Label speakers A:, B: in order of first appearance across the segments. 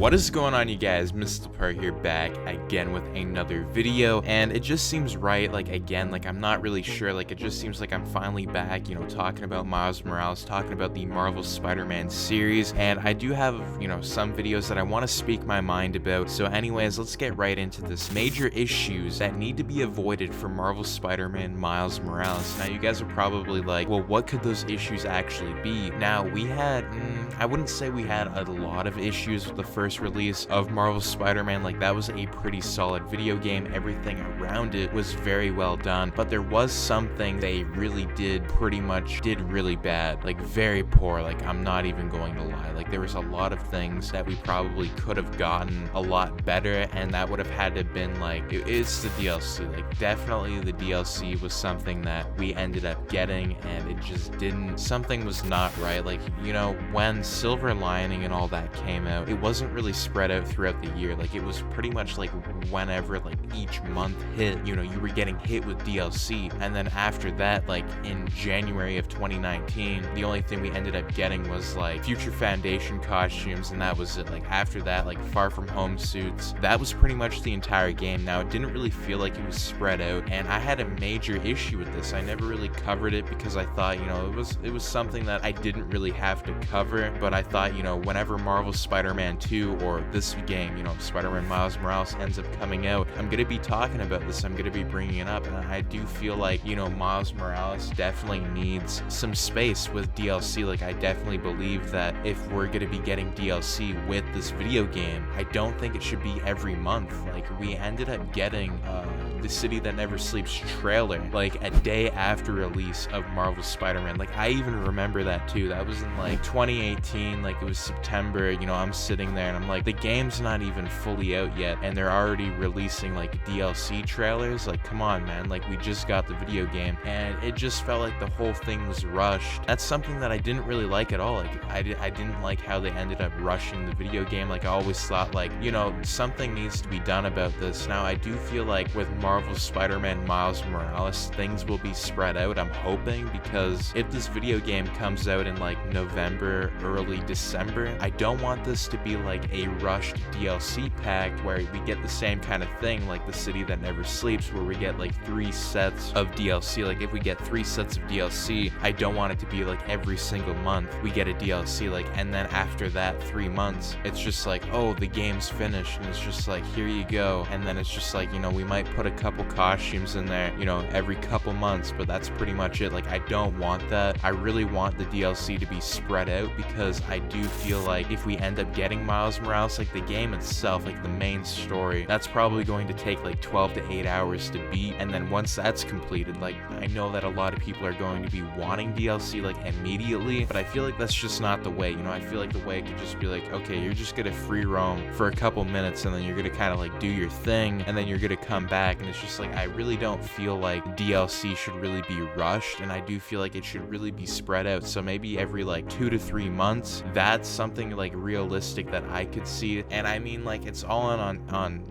A: What is going on, you guys? MissedThePart here, back again with another video, and it just seems right, I'm not really sure, it just seems like I'm finally back, talking about Miles Morales, talking about the Marvel Spider-Man series, and I do have, some videos that I want to speak my mind about. So anyways, let's get right into this. Major issues that need to be avoided for Marvel Spider-Man Miles Morales. Now, you guys are probably like, well, what could those issues actually be? Now, we had, I wouldn't say we had a lot of issues with the first release of Marvel Spider-Man. That was a pretty solid video game. Everything around it was very well done, but there was something they really did really bad, very poor. I'm not even going to lie. There was a lot of things that we probably could have gotten a lot better, and that would have had to have been it's the DLC. Definitely the DLC was something that we ended up getting, and it just didn't, something was not right. When Silver Lining and all that came out, it wasn't really spread out throughout the year. It was pretty much whenever each month hit, you were getting hit with DLC. And then after that, in January of 2019, the only thing we ended up getting was Future Foundation costumes, and that was it. After that, Far From Home suits. That was pretty much the entire game. Now, it didn't really feel like it was spread out, and I had a major issue with this. I never really covered it because I thought, it was something that I didn't really have to cover, but I thought, whenever Marvel Spider-Man 2 or this game, Spider-Man Miles Morales ends up coming out, I'm going to be talking about this. I'm going to be bringing it up, and I do feel Miles Morales definitely needs some space with DLC. I definitely believe that if we're going to be getting DLC with this video game, I don't think it should be every month. We ended up getting the City That Never Sleeps trailer a day after release of Marvel Spider-Man. I even remember that too. That was in 2018. It was September. I'm sitting there and I'm the game's not even fully out yet, and they're already releasing DLC trailers. Come on, man. We just got the video game, and it just felt like the whole thing was rushed. That's something that I didn't really like at all. I didn't like how they ended up rushing the video game. I always thought something needs to be done about this. Now, I do feel with Marvel Spider-Man Miles Morales, things will be spread out, I'm hoping, because if this video game comes out in November, early December, I don't want this to be a rushed DLC pack where we get the same kind of thing the City That Never Sleeps, where we get 3 sets of DLC. If we get 3 sets of DLC, I don't want it to be every single month we get a DLC, and then after that 3 months, it's just oh, the game's finished, and it's just here you go. And then it's just we might put a couple costumes in there, every couple months, but that's pretty much it. I don't want that. I really want the DLC to be spread out, because I do feel if we end up getting Miles Morales, the game itself, the main story, that's probably going to take 12 to 8 hours to beat. And then once that's completed, I know that a lot of people are going to be wanting DLC immediately, but I feel that's just not the way. I feel the way could just be okay, you're just gonna free roam for a couple minutes, and then you're gonna kind of do your thing, and then you're gonna come back. And it's just I really don't feel DLC should really be rushed, and I do feel it should really be spread out. So maybe every 2 to 3 months, that's something realistic that I could see. And I mean, it's all on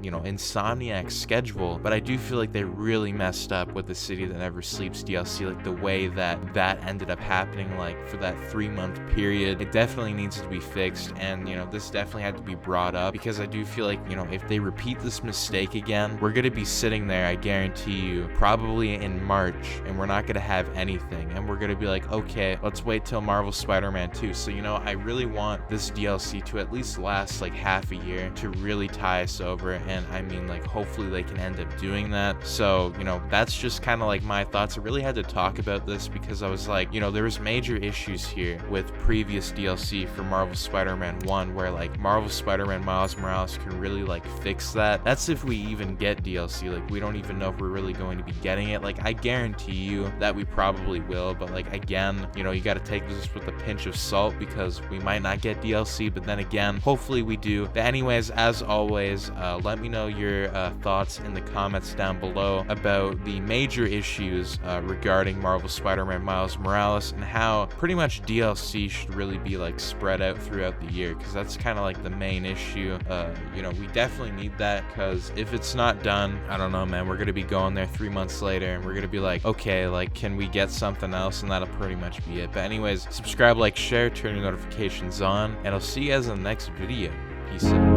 A: Insomniac's schedule, but I do feel they really messed up with the City That Never Sleeps DLC, the way that ended up happening, for that 3-month period. It definitely needs to be fixed, and this definitely had to be brought up, because I do feel if they repeat this mistake again, we're gonna be sitting there, I guarantee you, probably in March, and we're not gonna have anything, and we're gonna be okay, let's wait till Marvel Spider-Man 2. So I really want this DLC to at least last half a year to really tie us over, and I mean hopefully they can end up doing that. So that's just kind of my thoughts. I really had to talk about this because I was there was major issues here with previous DLC for Marvel Spider-Man 1, where Marvel Spider-Man Miles Morales can really fix that. That's if we even get DLC. We don't even know if we're really going to be getting it. I guarantee you that we probably will, but again, you got to take this with a pinch of salt, because we might not get DLC, but then again, hopefully we do. But anyways, as always, let me know your thoughts in the comments down below about the major issues regarding Marvel Spider-Man Miles Morales, and how pretty much DLC should really be spread out throughout the year, because that's kind of the main issue. We definitely need that, because if it's not done, I don't know, man, we're gonna be going there 3 months later, and we're gonna be okay, can we get something else? And that'll pretty much be it. But anyways, subscribe, share, turn your notifications on, and I'll see you guys in the next video. Peace out.